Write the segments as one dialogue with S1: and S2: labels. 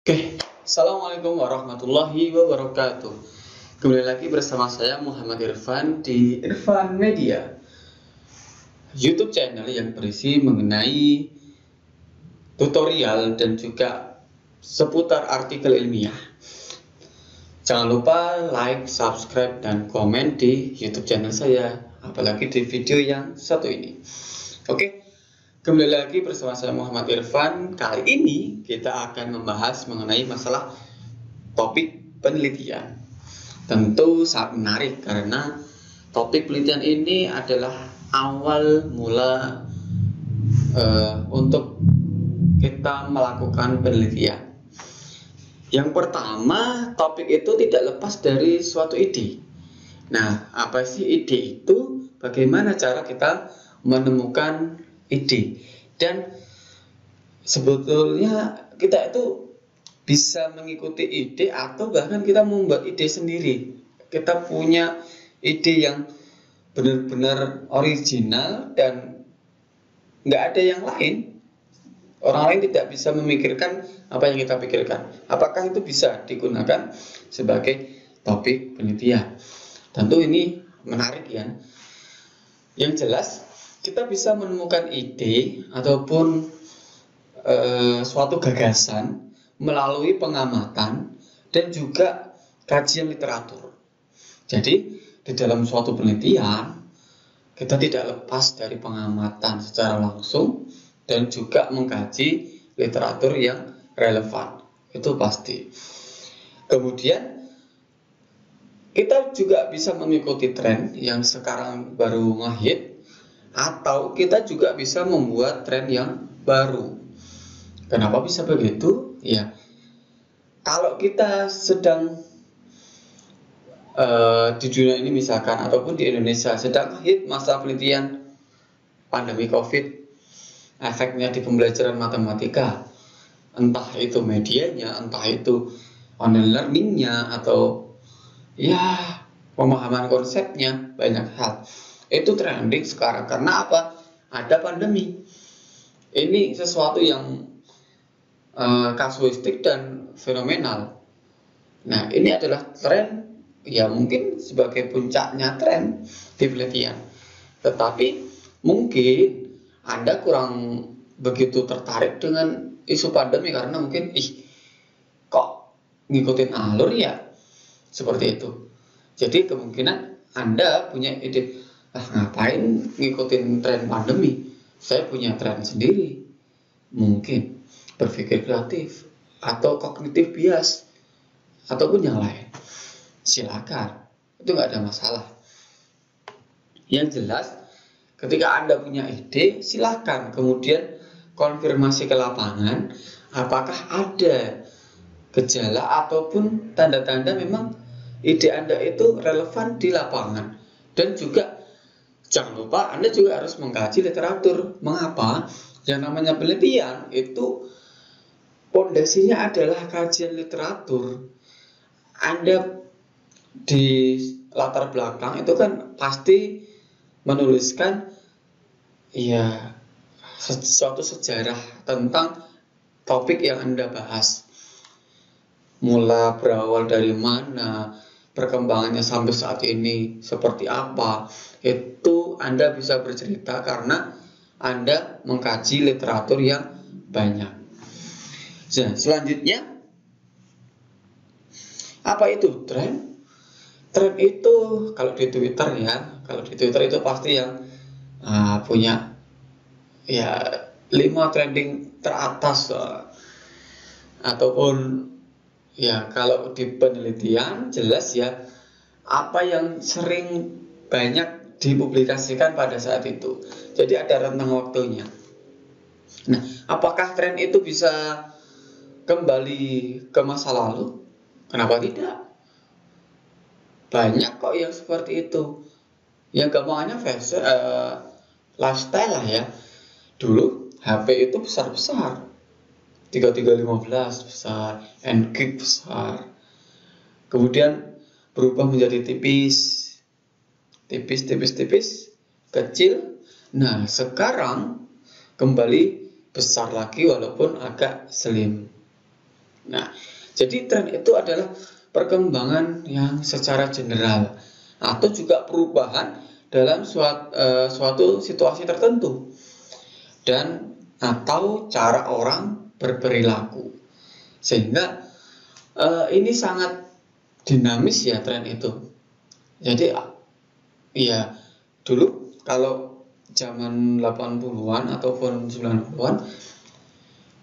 S1: Oke, Assalamualaikum warahmatullahi wabarakatuh. Kembali lagi bersama saya Muhammad Irfan di Irfan Media, YouTube channel yang berisi mengenai tutorial dan juga seputar artikel ilmiah. Jangan lupa like, subscribe, dan komen di YouTube channel saya, apalagi di video yang satu ini. Oke, kembali lagi bersama saya Muhammad Irfan. Kali ini kita akan membahas mengenai masalah topik penelitian. Tentu sangat menarik karena topik penelitian ini adalah awal mula untuk kita melakukan penelitian. Yang pertama, topik itu tidak lepas dari suatu ide. Nah, apa sih ide itu? Bagaimana cara kita menemukan ide? Dan sebetulnya kita itu bisa mengikuti ide atau bahkan kita membuat ide sendiri. Kita punya ide yang benar-benar original dan nggak ada yang lain. Orang lain tidak bisa memikirkan apa yang kita pikirkan. Apakah itu bisa digunakan sebagai topik penelitian? Tentu ini menarik ya. Yang jelas kita bisa menemukan ide ataupun suatu gagasan melalui pengamatan dan juga kajian literatur. Jadi di dalam suatu penelitian kita tidak lepas dari pengamatan secara langsung dan juga mengkaji literatur yang relevan. Itu pasti. Kemudian kita juga bisa mengikuti tren yang sekarang baru ngehit, atau kita juga bisa membuat tren yang baru. Kenapa bisa begitu? Ya, kalau kita sedang di dunia ini misalkan ataupun di Indonesia sedang hit masa penelitian pandemi COVID, efeknya di pembelajaran matematika, entah itu medianya, entah itu online learningnya, atau ya pemahaman konsepnya, banyak hal. Itu trending sekarang. Karena apa? Ada pandemi. Ini sesuatu yang kasuistik dan fenomenal. Nah, ini adalah tren, ya mungkin sebagai puncaknya tren di penelitian. Tetapi mungkin Anda kurang begitu tertarik dengan isu pandemi karena mungkin kok ngikutin alur ya, seperti itu. Jadi kemungkinan Anda punya ide, ngapain ngikutin tren pandemi, saya punya tren sendiri. Mungkin berpikir kreatif atau kognitif bias ataupun yang lain, silakan, itu nggak ada masalah. Yang jelas ketika Anda punya ide, silakan kemudian konfirmasi ke lapangan apakah ada gejala ataupun tanda-tanda memang ide Anda itu relevan di lapangan. Dan juga jangan lupa Anda juga harus mengkaji literatur. Mengapa? Yang namanya penelitian itu pondasinya adalah kajian literatur. Anda di latar belakang itu kan pasti menuliskan ya suatu sejarah tentang topik yang Anda bahas. Mula berawal dari mana, perkembangannya sampai saat ini seperti apa, itu Anda bisa bercerita karena Anda mengkaji literatur yang banyak. Nah, selanjutnya, apa itu tren? Tren itu kalau di Twitter ya, kalau di Twitter itu pasti yang punya ya 5 trending teratas, ataupun ya kalau di penelitian jelas ya apa yang sering banyak dipublikasikan pada saat itu. Jadi ada rentang waktunya. Nah, apakah tren itu bisa kembali ke masa lalu? Kenapa tidak? Banyak kok yang seperti itu. Yang gampangannya fashion, lifestyle lah ya. Dulu HP itu besar-besar, 3315 besar, NGig besar. Kemudian berubah menjadi tipis, kecil. Nah, sekarang kembali besar lagi walaupun agak slim. Nah, jadi tren itu adalah perkembangan yang secara general atau juga perubahan dalam suatu situasi tertentu dan atau cara orang berperilaku. Sehingga ini sangat dinamis ya tren itu. Jadi ya dulu kalau zaman 80-an ataupun 90-an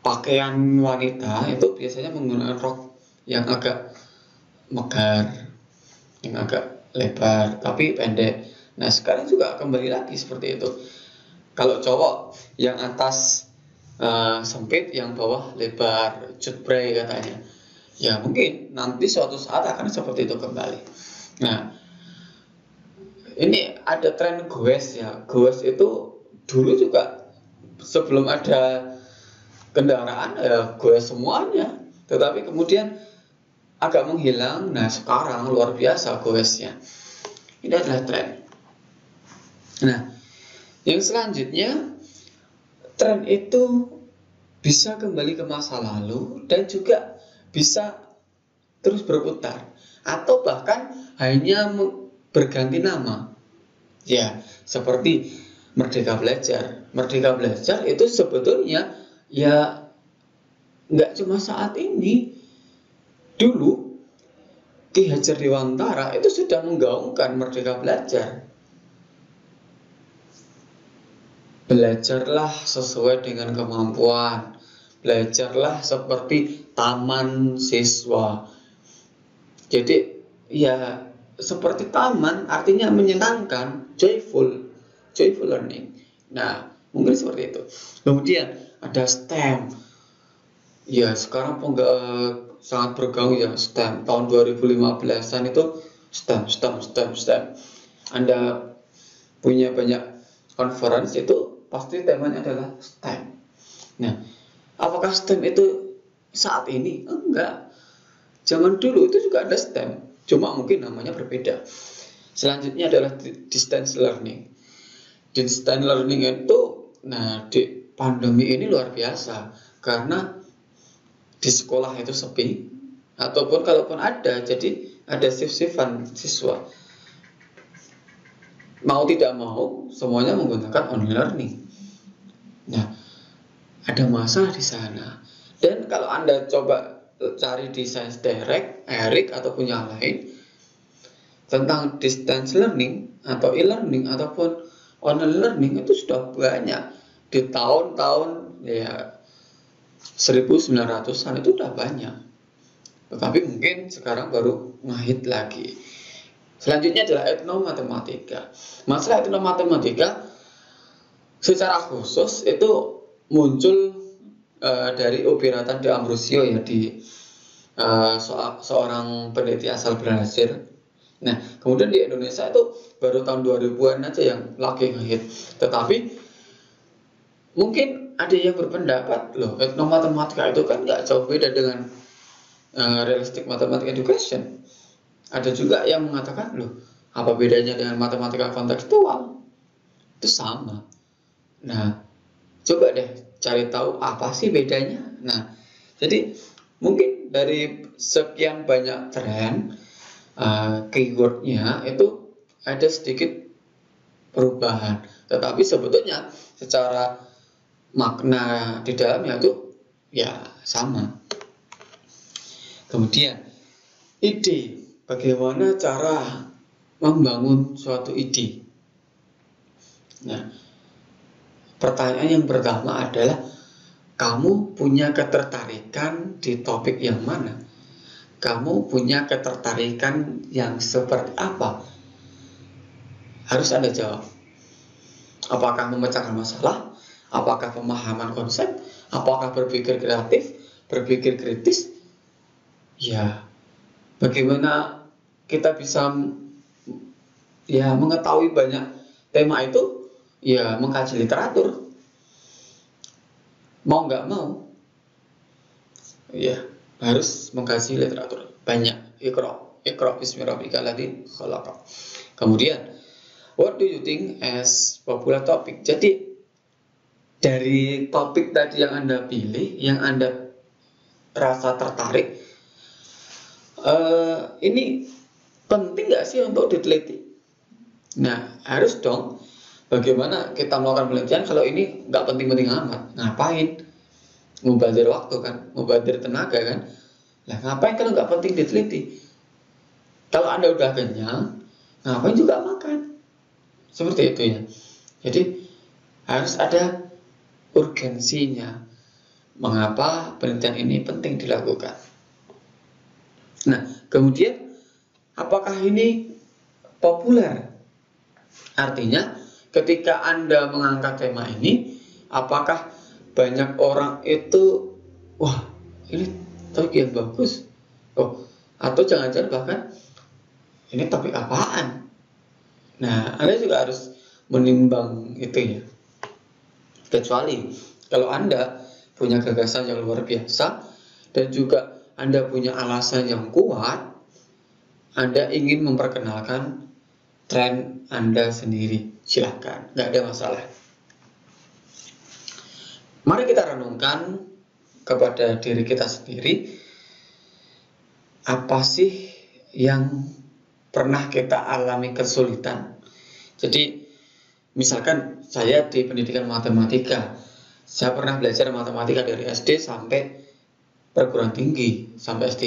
S1: pakaian wanita itu biasanya menggunakan rok yang agak megar, yang agak lebar tapi pendek. Nah, sekarang juga kembali lagi seperti itu. Kalau cowok yang atas sempit, yang bawah lebar, cutbray katanya. Ya mungkin nanti suatu saat akan seperti itu kembali. Nah, ini ada tren goes ya. Goes itu dulu juga sebelum ada kendaraan ya goes semuanya. Tetapi kemudian agak menghilang. Nah, sekarang luar biasa goesnya. Ini adalah tren. Nah, yang selanjutnya, tren itu bisa kembali ke masa lalu dan juga bisa terus berputar atau bahkan hanya berganti nama. Ya, seperti Merdeka Belajar. Merdeka Belajar itu sebetulnya ya nggak cuma saat ini. Dulu Ki Hajar Dewantara itu sudah menggaungkan Merdeka Belajar. Belajarlah sesuai dengan kemampuan. Belajarlah seperti taman siswa. Jadi ya seperti taman artinya menyenangkan, joyful learning. Nah, mungkin seperti itu. Kemudian ada STEM. Ya, sekarang sangat bergaung ya STEM. Tahun 2015-an itu STEM. Anda punya banyak conference itu pasti temanya adalah STEM. Nah, apakah STEM itu saat ini? Enggak. Zaman dulu itu juga ada STEM, cuma mungkin namanya berbeda. Selanjutnya adalah distance learning. Distance learning itu, nah di pandemi ini luar biasa karena di sekolah itu sepi, ataupun kalaupun ada, jadi ada shift-shiftan siswa. Mau tidak mau, semuanya menggunakan online learning. Nah, ada masalah di sana. Dan kalau Anda coba cari di Science Direct, ERIC ataupun yang lain tentang distance learning atau e-learning ataupun online learning itu sudah banyak di tahun-tahun ya 1900-an itu sudah banyak. Tetapi mungkin sekarang baru ngehit lagi. Selanjutnya adalah etnomatematika. Masalah etnomatematika secara khusus itu muncul dari Obiratan de Ambrosio ya di seorang peneliti asal Brasil. Nah, kemudian di Indonesia itu baru tahun 2000-an aja yang lagi ngehit. Tetapi mungkin ada yang berpendapat, loh, etnomatematika itu kan nggak jauh beda dengan realistic mathematics education. Ada juga yang mengatakan, loh, apa bedanya dengan matematika kontekstual? Itu sama. Nah, coba deh cari tahu apa sih bedanya. Nah, jadi mungkin dari sekian banyak tren, keywordnya itu ada sedikit perubahan. Tetapi sebetulnya secara makna di dalamnya itu ya sama. Kemudian ide, bagaimana cara membangun suatu ide. Nah, pertanyaan yang pertama adalah, kamu punya ketertarikan di topik yang mana? Kamu punya ketertarikan yang seperti apa? Harus Anda jawab. Apakah memecahkan masalah? Apakah pemahaman konsep? Apakah berpikir kreatif? Berpikir kritis? Ya, bagaimana kita bisa ya mengetahui banyak tema itu? Ya, mengkaji literatur. Mau nggak mau, ya harus mengkaji literatur banyak. Iqra bismi rabbikal ladzi khalaq. Kemudian, what do you think as popular topic? Jadi dari topik tadi yang Anda pilih, yang Anda rasa tertarik, ini penting nggak sih untuk diteliti? Nah, harus dong. Bagaimana kita melakukan penelitian kalau ini nggak penting-penting amat? Ngapain? Mubazir waktu kan, mubazir tenaga kan. Nah, ngapain kalau nggak penting diteliti? Kalau Anda udah kenyang, ngapain juga makan? Seperti itu ya. Jadi harus ada urgensinya. Mengapa penelitian ini penting dilakukan? Nah, kemudian apakah ini populer? Artinya, ketika Anda mengangkat tema ini, apakah banyak orang itu, wah, ini topik yang bagus. Oh, atau jangan-jangan bahkan ini topik apaan? Nah, Anda juga harus menimbang itu ya. Kecuali kalau Anda punya gagasan yang luar biasa dan juga Anda punya alasan yang kuat, Anda ingin memperkenalkan tren Anda sendiri, silahkan, nggak ada masalah. Mari kita renungkan kepada diri kita sendiri, apa sih yang pernah kita alami kesulitan? Jadi, misalkan saya di pendidikan matematika, saya pernah belajar matematika dari SD sampai perguruan tinggi, sampai S3.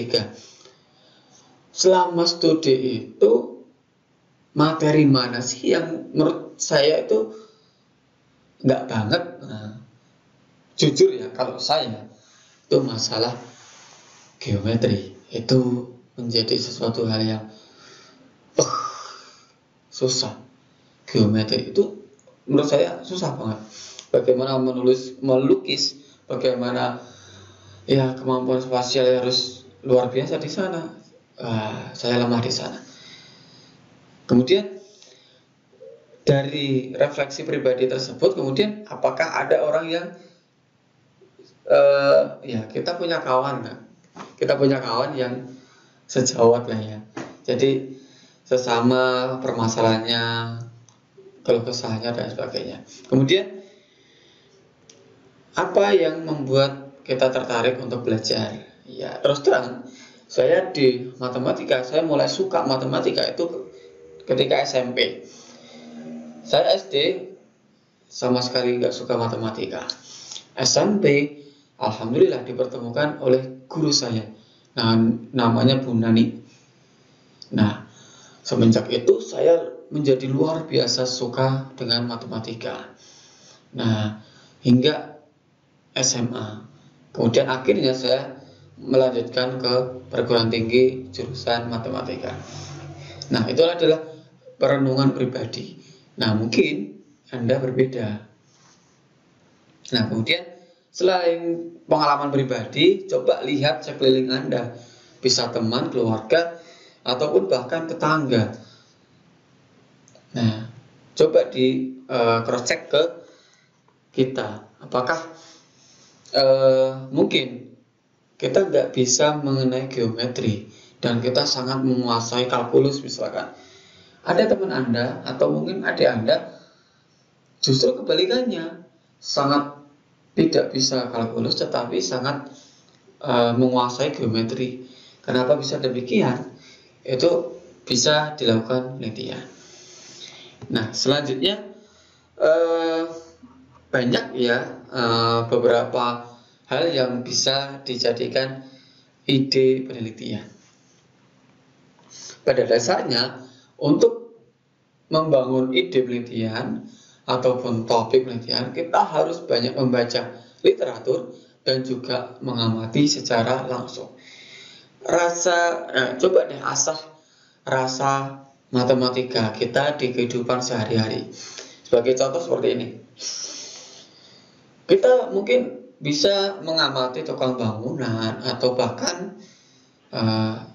S1: Selama studi itu, materi mana sih yang menurut saya itu nggak banget? Nah, jujur ya, kalau saya itu masalah geometri itu menjadi sesuatu hal yang susah. Geometri itu menurut saya susah banget. Bagaimana melukis, bagaimana ya kemampuan spasial harus luar biasa di sana. Saya lemah di sana. Kemudian dari refleksi pribadi tersebut, kemudian apakah ada orang yang ya kita punya kawan yang sejawat lah ya. Jadi sesama permasalahannya, keluh kesahnya dan sebagainya. Kemudian apa yang membuat kita tertarik untuk belajar? Ya, terus terang, saya di matematika, saya mulai suka matematika itu ketika SMP. Saya SD sama sekali nggak suka matematika. SMP, alhamdulillah dipertemukan oleh guru saya. Nah, namanya Bu Nani. Nah, semenjak itu saya menjadi luar biasa suka dengan matematika. Nah, hingga SMA. Kemudian akhirnya saya melanjutkan ke perguruan tinggi jurusan matematika. Nah, itu adalah perenungan pribadi. Nah, mungkin Anda berbeda. Nah, kemudian selain pengalaman pribadi, coba lihat sekeliling Anda. Bisa teman, keluarga, ataupun bahkan tetangga. Nah, coba di cross-check ke kita. Apakah mungkin kita nggak bisa mengenai geometri dan kita sangat menguasai kalkulus misalkan. Ada teman Anda atau mungkin adik Anda justru kebalikannya, sangat tidak bisa kalkulus tetapi sangat menguasai geometri. Kenapa bisa demikian? Itu bisa dilakukan penelitian. Nah, selanjutnya banyak ya beberapa hal yang bisa dijadikan ide penelitian. Pada dasarnya, untuk membangun ide penelitian ataupun topik penelitian, kita harus banyak membaca literatur dan juga mengamati secara langsung. Coba deh asah rasa matematika kita di kehidupan sehari-hari. Sebagai contoh seperti ini, kita mungkin bisa mengamati tukang bangunan atau bahkan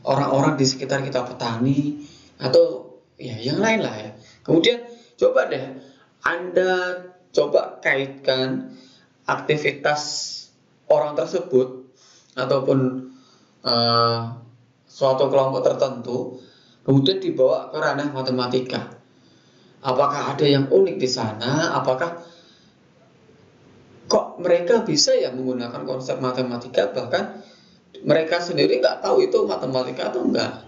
S1: orang-orang di sekitar kita, petani atau ya yang lain lah ya. Kemudian coba deh Anda coba kaitkan aktivitas orang tersebut ataupun suatu kelompok tertentu, kemudian dibawa ke ranah matematika. Apakah ada yang unik di sana? Apakah kok mereka bisa ya menggunakan konsep matematika, bahkan mereka sendiri nggak tahu itu matematika atau enggak.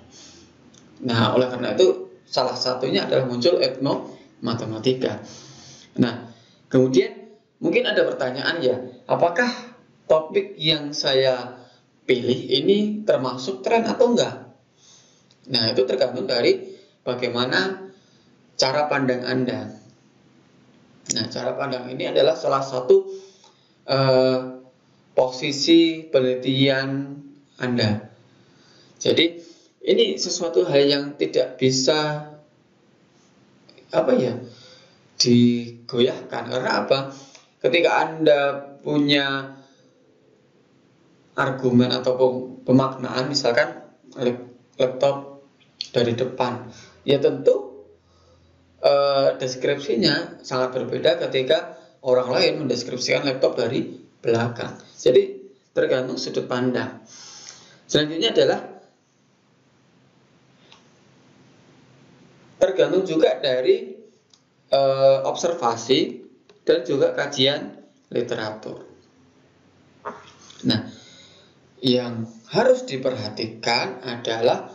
S1: Nah, oleh karena itu salah satunya adalah muncul etnomatematika. Nah, kemudian mungkin ada pertanyaan ya, apakah topik yang saya pilih ini termasuk tren atau enggak? Nah, itu tergantung dari bagaimana cara pandang Anda. Nah, cara pandang ini adalah salah satu posisi penelitian Anda. Jadi, ini sesuatu hal yang tidak bisa digoyahkan. Karena apa? Ketika Anda punya argumen atau pemaknaan, misalkan laptop dari depan, ya tentu deskripsinya sangat berbeda ketika orang lain mendeskripsikan laptop dari belakang. Jadi tergantung sudut pandang. Selanjutnya adalah tergantung juga dari observasi dan juga kajian literatur. Nah, yang harus diperhatikan adalah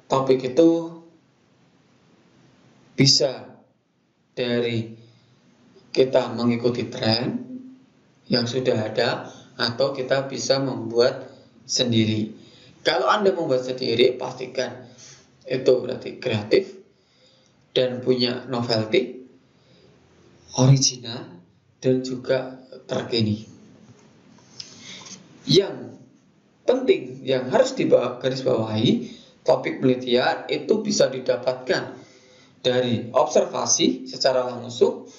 S1: topik itu bisa dari kita mengikuti tren yang sudah ada, atau kita bisa membuat sendiri. Kalau Anda membuat sendiri, pastikan itu berarti kreatif dan punya novelty, original, dan juga terkini. Yang penting yang harus digarisbawahi, topik penelitian itu bisa didapatkan dari observasi secara langsung,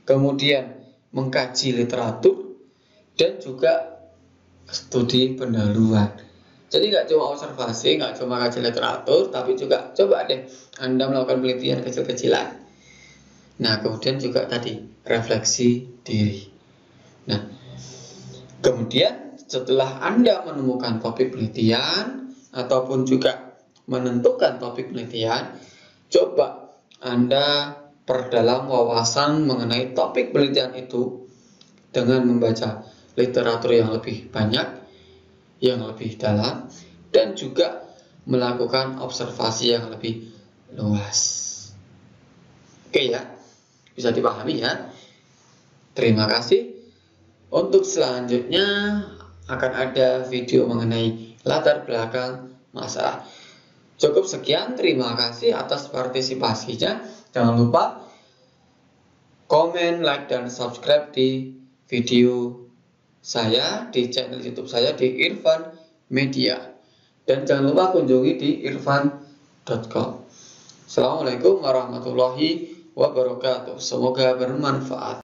S1: kemudian mengkaji literatur, dan juga studi pendahuluan. Jadi nggak cuma observasi, nggak cuma kaji literatur, tapi juga coba deh Anda melakukan penelitian kecil-kecilan. Nah, kemudian juga tadi refleksi diri. Nah, kemudian setelah Anda menemukan topik penelitian ataupun juga menentukan topik penelitian, coba Anda perdalam wawasan mengenai topik penelitian itu dengan membaca literatur yang lebih banyak, yang lebih dalam, dan juga melakukan observasi yang lebih luas. Oke ya, bisa dipahami ya. Terima kasih. Untuk selanjutnya akan ada video mengenai latar belakang masalah. Cukup sekian, terima kasih atas partisipasinya. Jangan lupa komen, like, dan subscribe di video saya di channel YouTube saya di Irfan Media. Dan jangan lupa kunjungi di irfan.com. Assalamualaikum warahmatullahi wabarakatuh. Semoga bermanfaat.